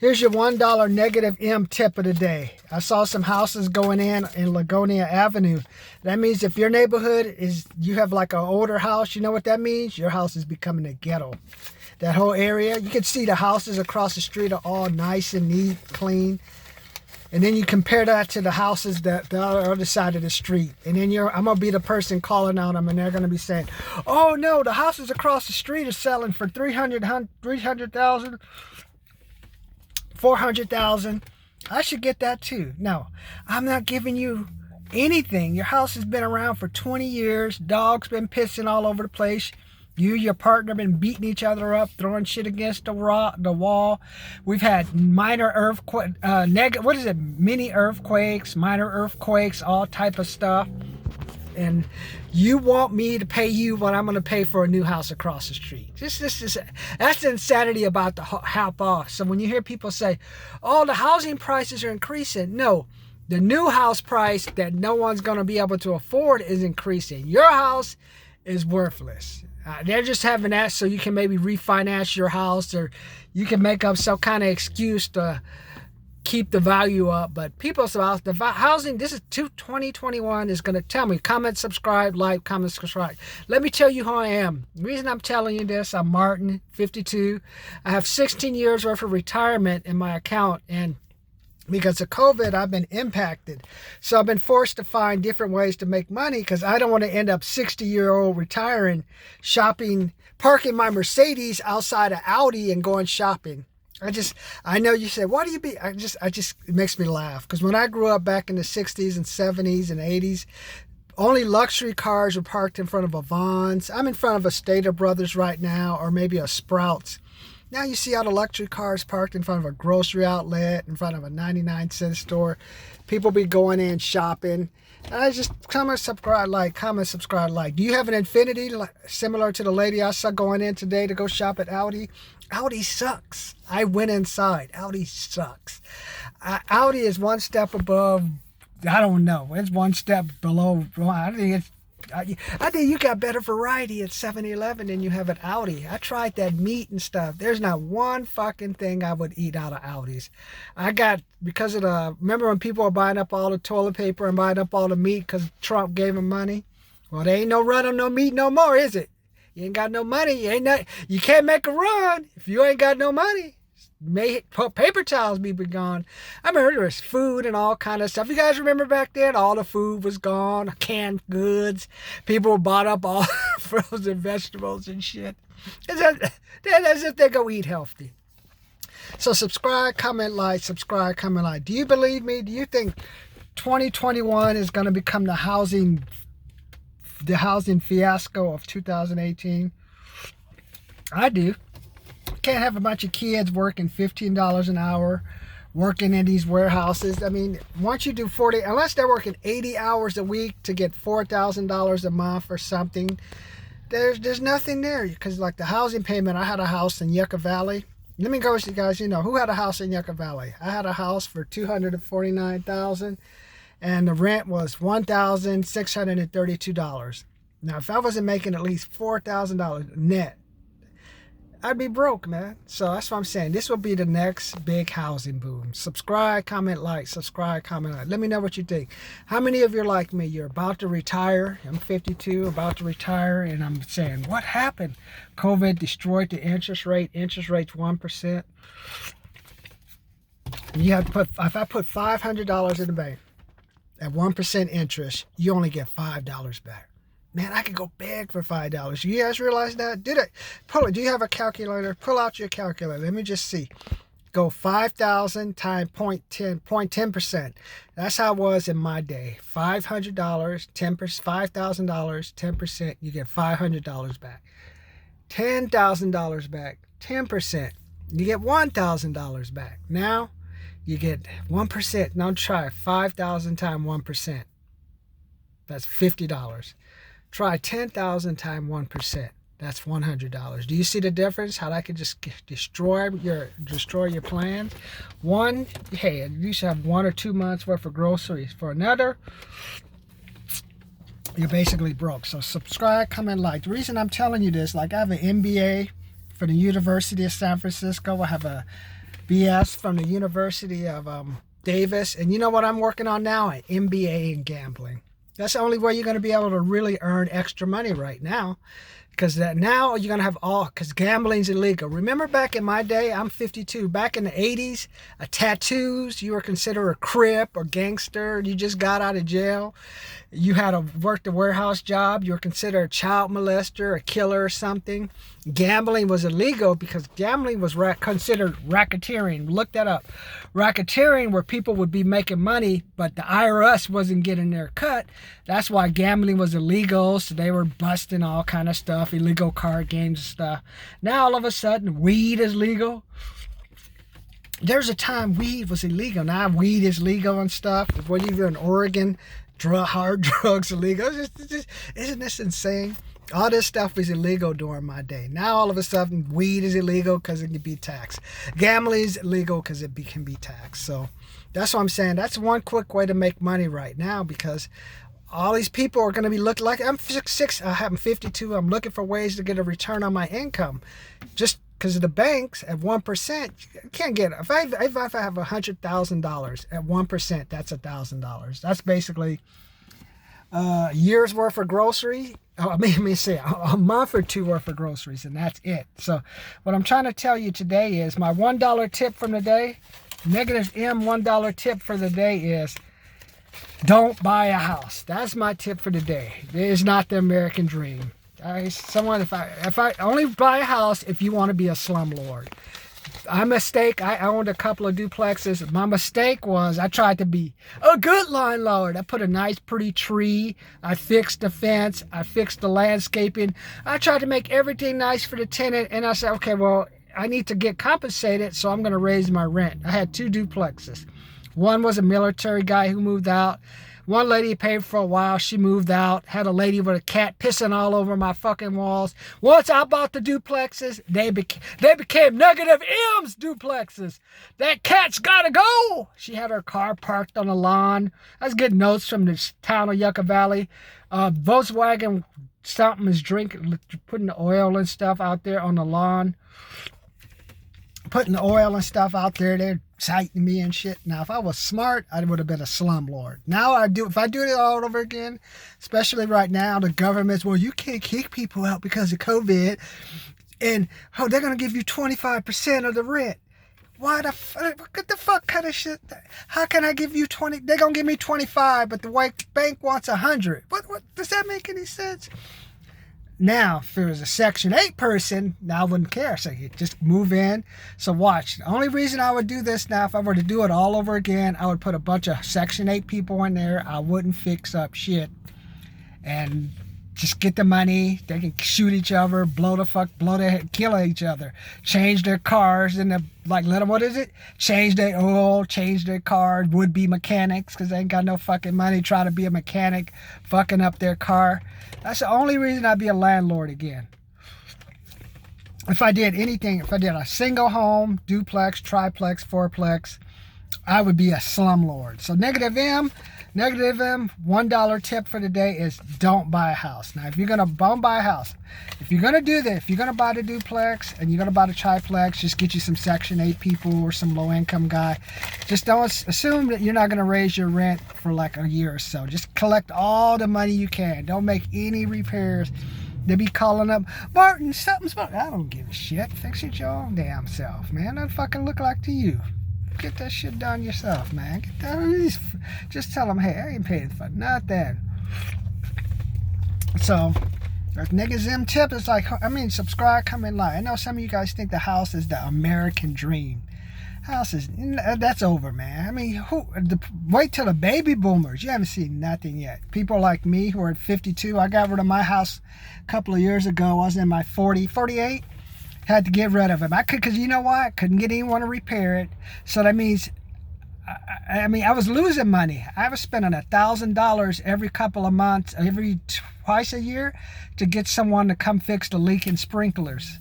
Here's your $1 negative M tip of the day. I saw some houses going in Lagonia Avenue. That means if your neighborhood is, you have like an older house, you know what that means? Your house is becoming a ghetto. That whole area, you can see the houses across the street are all nice and neat, clean. And then you compare that to the houses that the other side of the street. And then I'm going to be the person calling on them, and they're going to be saying, oh no, the houses across the street are selling for $300,000. 400,000. I should get that too. No, I'm not giving you anything. Your house has been around for 20 years. Dogs been pissing all over the place. Your partner been beating each other up, throwing shit against the wall. We've had minor earthquake, mini earthquakes, minor earthquakes, all type of stuff. And you want me to pay you what I'm going to pay for a new house across the street. That's the insanity about the hop off. So when you hear people say, oh, the housing prices are increasing. No, the new house price that no one's going to be able to afford is increasing. Your house is worthless. They're just having that so you can maybe refinance your house, or you can make up some kind of excuse to keep the value up. But people's about the housing, this is 2021 is going to tell me. Comment, subscribe, like, comment, subscribe. Let me tell you who I am. The reason I'm telling you this, I'm Martin, 52. I have 16 years worth of retirement in my account, and because of COVID, I've been impacted. So I've been forced to find different ways to make money, because I don't want to end up 60-year-old retiring, shopping, parking my Mercedes outside of Audi and going shopping. I know you say, why do you be, it makes me laugh. Because when I grew up back in the 60s and 70s and 80s, only luxury cars were parked in front of a Vons. I'm in front of a Stater Brothers right now, or maybe a Sprouts. Now you see all the luxury cars parked in front of a grocery outlet, in front of a 99-cent store. People be going in shopping. And I just comment, subscribe, like. Do you have an Infiniti similar to the lady I saw going in today to go shop at Audi? Audi sucks. I went inside. Audi sucks. Audi is one step above, I don't know. It's one step below. I think you got better variety at 7-Eleven than you have at Audi. I tried that meat and stuff. There's not one fucking thing I would eat out of Audis. Because of remember when people were buying up all the toilet paper and buying up all the meat because Trump gave them money? Well, there ain't no run on no meat no more, is it? You ain't got no money. You can't make a run if you ain't got no money. Paper towels be gone. I remember there was food and all kind of stuff. You guys remember back then? All the food was gone. Canned goods. People bought up all frozen vegetables and shit. As if they go eat healthy. So subscribe, comment, like. Subscribe, comment, like. Do you believe me? Do you think 2021 is going to become the housing fiasco of 2018? I do. Can't have a bunch of kids working $15 an hour, working in these warehouses. I mean, once you do 40, unless they're working 80 hours a week to get $4,000 a month or something, there's nothing there. Because like the housing payment, I had a house in Yucca Valley. Let me go with you guys. Who had a house in Yucca Valley? I had a house for $249,000, and the rent was $1,632. Now, if I wasn't making at least $4,000 net, I'd be broke, man. So that's what I'm saying. This will be the next big housing boom. Subscribe, comment, like. Subscribe, comment, like. Let me know what you think. How many of you are like me? You're about to retire. I'm 52, about to retire, and I'm saying, what happened? COVID destroyed the interest rate. Interest rate's 1%. You have to put, if I put $500 in the bank at 1% interest, you only get $5 back. Man, I could go beg for $5. You guys realize that? Do you have a calculator? Pull out your calculator. Let me just see. Go 5,000 times 0.10%. That's how it was in my day. $500, $5,000, 10%. You get $500 back. $10,000 back, 10%. You get $1,000 back. Now you get 1%. Now try 5,000 times 1%. That's $50. Try 10,000 times 1%. That's $100. Do you see the difference? How that could just destroy your plans? Hey, you should have 1 or 2 months worth of groceries. For another, you're basically broke. So subscribe, comment, like. The reason I'm telling you this, like I have an MBA from the University of San Francisco. I have a BS from the University of Davis. And you know what I'm working on now? An MBA in gambling. That's the only way you're going to be able to really earn extra money right now. Because now you're going to have because gambling's illegal. Remember back in my day, I'm 52, back in the 80s, tattoos, you were considered a crip or gangster. You just got out of jail. You had worked a warehouse job. You were considered a child molester, a killer or something. Gambling was illegal because gambling was considered racketeering. Look that up. Racketeering, where people would be making money, but the IRS wasn't getting their cut. That's why gambling was illegal. So they were busting all kind of stuff, illegal card games and stuff. Now all of a sudden, weed is legal. There's a time weed was illegal. Now weed is legal and stuff. When you're in Oregon, hard drugs illegal. Isn't this insane? All this stuff was illegal during my day. Now all of a sudden, weed is illegal because it can be taxed. Gambling is illegal because it can be taxed. So that's what I'm saying. That's one quick way to make money right now, because all these people are going to be looking like I'm 52. I'm looking for ways to get a return on my income. Just because of the banks at 1%, you can't get it. If I have $100,000 at 1%, that's $1,000. That's basically a year's worth of grocery. I mean, say a month or two worth of groceries, and that's it. So what I'm trying to tell you today is my $1 tip from the day, negative M $1 tip for the day is don't buy a house. That's my tip for the day. It is not the American dream. If I only buy a house if you want to be a slumlord. I owned a couple of duplexes. My mistake was I tried to be a good landlord. I put a nice pretty tree. I fixed the fence. I fixed the landscaping. I tried to make everything nice for the tenant, and I said, okay, well, I need to get compensated, so I'm going to raise my rent. I had 2 duplexes. One was a military guy who moved out. One lady paid for a while. She moved out. Had a lady with a cat pissing all over my fucking walls. Once I bought the duplexes, they became negative M's duplexes. That cat's gotta go. She had her car parked on the lawn. I was getting notes from the town of Yucca Valley. Volkswagen something is putting the oil and stuff out there on the lawn. Putting the oil and stuff out there. They're citing me and shit. Now, if I was smart, I would have been a slumlord. Now if I do it all over again, especially right now, the government's, well, you can't kick people out because of COVID, and they're gonna give you 25% of the rent. What the fuck kind of shit? How can I give you 20? They're gonna give me 25, but the bank wants 100. What does that make any sense? Now, if there was a Section 8 person, now I wouldn't care. So you just move in. So watch. The only reason I would do this now, if I were to do it all over again, I would put a bunch of Section 8 people in there. I wouldn't fix up shit. And just get the money. They can shoot each other, kill each other. Change their cars and let them, change their oil, change their cars, would-be mechanics, because they ain't got no fucking money trying to be a mechanic, fucking up their car. That's the only reason I'd be a landlord again. If I did a single home, duplex, triplex, fourplex, I would be a slumlord. So negative M, $1 tip for the day is don't buy a house. Now, if you're going to buy a house, if you're going to do that, if you're going to buy the duplex and you're going to buy the triplex, just get you some Section 8 people or some low-income guy. Just don't assume that you're not going to raise your rent for like a year or so. Just collect all the money you can. Don't make any repairs. They be calling up, Martin, something's wrong. I don't give a shit. Fix it your own damn self, man. That fucking look like to you. Get that shit done yourself, man. Just tell them, hey, I ain't paying for nothing. So, niggas them tip is like, subscribe, comment, like. I know some of you guys think the house is the American dream. House is, that's over, man. Wait till the baby boomers. You haven't seen nothing yet. People like me who are at 52, I got rid of my house a couple of years ago. I was in my 48. Had to get rid of him. Because you know why? I couldn't get anyone to repair it. So that means, I was losing money. I was spending $1,000 every couple of months, twice a year, to get someone to come fix the leaking sprinklers.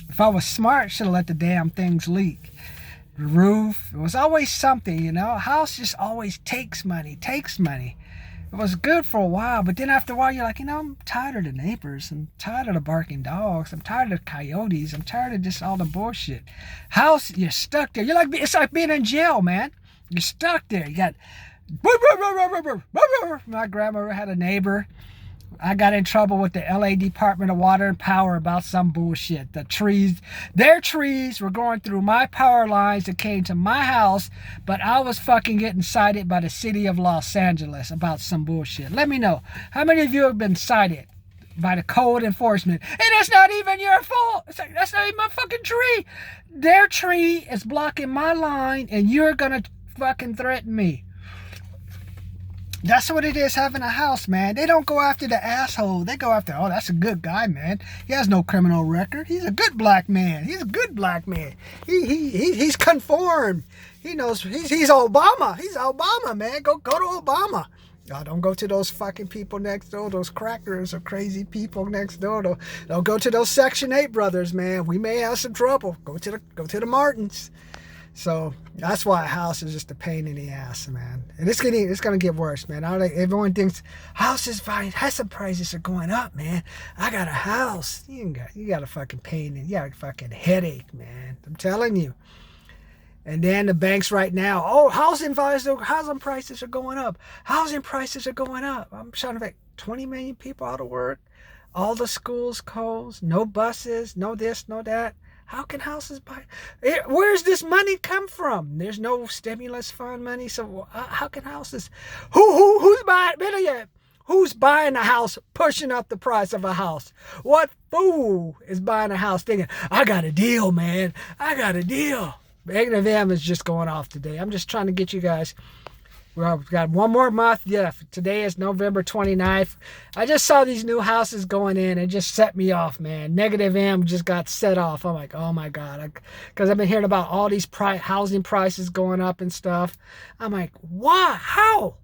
If I was smart, I should have let the damn things leak. The roof, it was always something, A house just always takes money. It was good for a while, but then after a while, you're like, I'm tired of the neighbors. I'm tired of the barking dogs. I'm tired of the coyotes. I'm tired of just all the bullshit. House, you're stuck there. It's like being in jail, man. You're stuck there. You got... My grandmother had a neighbor. I got in trouble with the LA Department of Water and Power about some bullshit. Their trees were going through my power lines that came to my house, but I was fucking getting cited by the city of Los Angeles about some bullshit. Let me know. How many of you have been cited by the code enforcement? And it's not even your fault. It's like, that's not even my fucking tree. Their tree is blocking my line, and you're gonna fucking threaten me. That's what it is having a house, man. They don't go after the asshole. They go after, oh, that's a good guy, man. He has no criminal record. He's a good black man. He's a good black man. He's conformed. He knows he's Obama. He's Obama, man. Go to Obama. Don't go to those fucking people next door. Those crackers or crazy people next door. Don't go to those Section 8 brothers, man. We may have some trouble. Go to the Martins. So that's why a house is just a pain in the ass, man. And it's gonna get worse, man. Everyone thinks houses prices are going up, man. I got a house. You got a fucking pain and you got a fucking headache, man. I'm telling you. And then the banks right now, housing prices are going up. Housing prices are going up. I'm trying to make 20 million people out of work. All the schools closed. No buses. No this. No that. How can houses buy? Where's this money come from? There's no stimulus fund money, so how can houses? Who's buying? Better yet, who's buying a house, pushing up the price of a house? What fool is buying a house thinking, I got a deal, man? I got a deal. Negative M is just going off today. I'm just trying to get you guys. Well, we've got one more month. Yeah, today is November 29th. I just saw these new houses going in. It just set me off, man. Negative M just got set off. I'm like, oh my God. Because I've been hearing about all these housing prices going up and stuff. I'm like, why? How?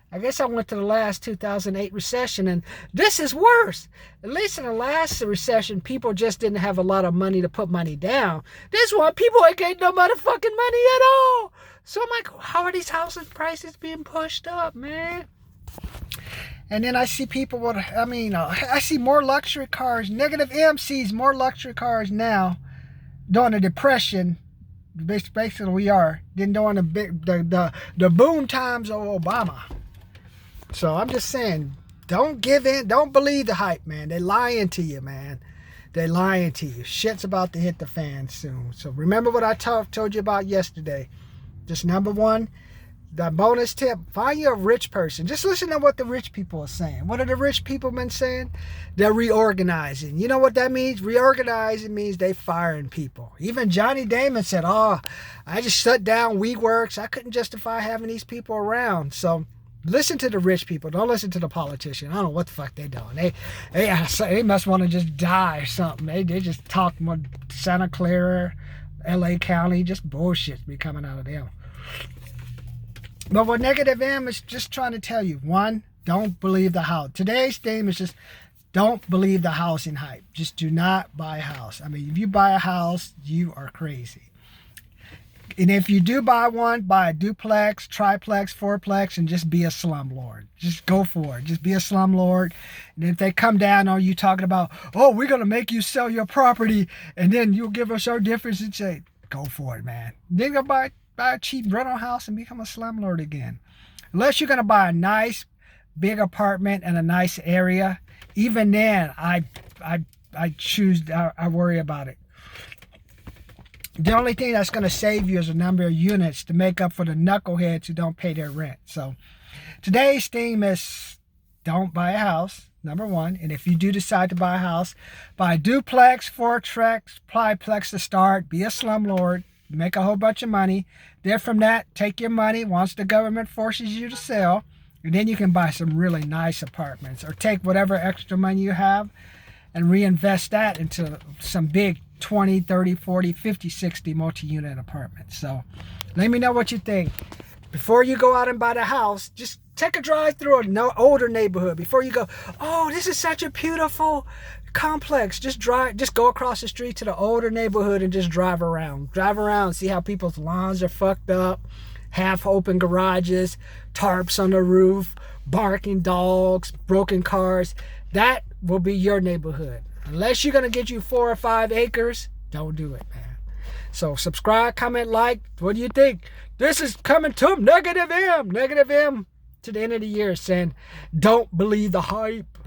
I guess I went to the last 2008 recession, and this is worse. At least in the last recession, people just didn't have a lot of money to put money down. This one, people ain't getting no motherfucking money at all. So I'm like, how are these housing prices being pushed up, man? And then I see people I see more luxury cars. Negative M sees more luxury cars now during the Depression. Basically, we are than during the boom times of Obama. So I'm just saying, don't give in. Don't believe the hype, man. They're lying to you, man. They're lying to you. Shit's about to hit the fan soon. So remember what I told you about yesterday. Just number one, the bonus tip, find you a rich person. Just listen to what the rich people are saying. What are the rich people been saying? They're reorganizing. You know what that means? Reorganizing means they firing people. Even Johnny Damon said, I just shut down WeWorks. I couldn't justify having these people around. So listen to the rich people. Don't listen to the politician. I don't know what the fuck they're doing. They must want to just die or something. They just talk more Santa Clara, LA County, just bullshit be coming out of them. But what Negative M is just trying to tell you, one, don't believe the house. Today's theme is just don't believe the housing hype. Just do not buy a house. I mean, if you buy a house, you are crazy. And if you do buy one, buy a duplex, triplex, fourplex, and just be a slumlord. Just go for it. Just be a slumlord. And if they come down on you talking about, we're going to make you sell your property, and then you'll give us our difference, and say, go for it, man. Then go buy a cheap rental house and become a slumlord again. Unless you're going to buy a nice, big apartment in a nice area, even then, I worry about it. The only thing that's going to save you is a number of units to make up for the knuckleheads who don't pay their rent. So today's theme is don't buy a house, number one. And if you do decide to buy a house, buy a duplex, fourplex, triplex to start. Be a slumlord. Make a whole bunch of money. Then from that, take your money once the government forces you to sell. And then you can buy some really nice apartments. Or take whatever extra money you have and reinvest that into some big 20, 30, 40, 50, 60 multi-unit apartments. So let me know what you think. Before you go out and buy the house, just take a drive through an older neighborhood. Before you go, this is such a beautiful complex. Just go across the street to the older neighborhood and just drive around. See how people's lawns are fucked up. half-open garages, tarps on the roof, barking dogs, broken cars. That will be your neighborhood. Unless you're going to get you 4 or 5 acres, don't do it, man. So subscribe, comment, like. What do you think? This is coming to Negative M. Negative M to the end of the year saying, don't believe the hype.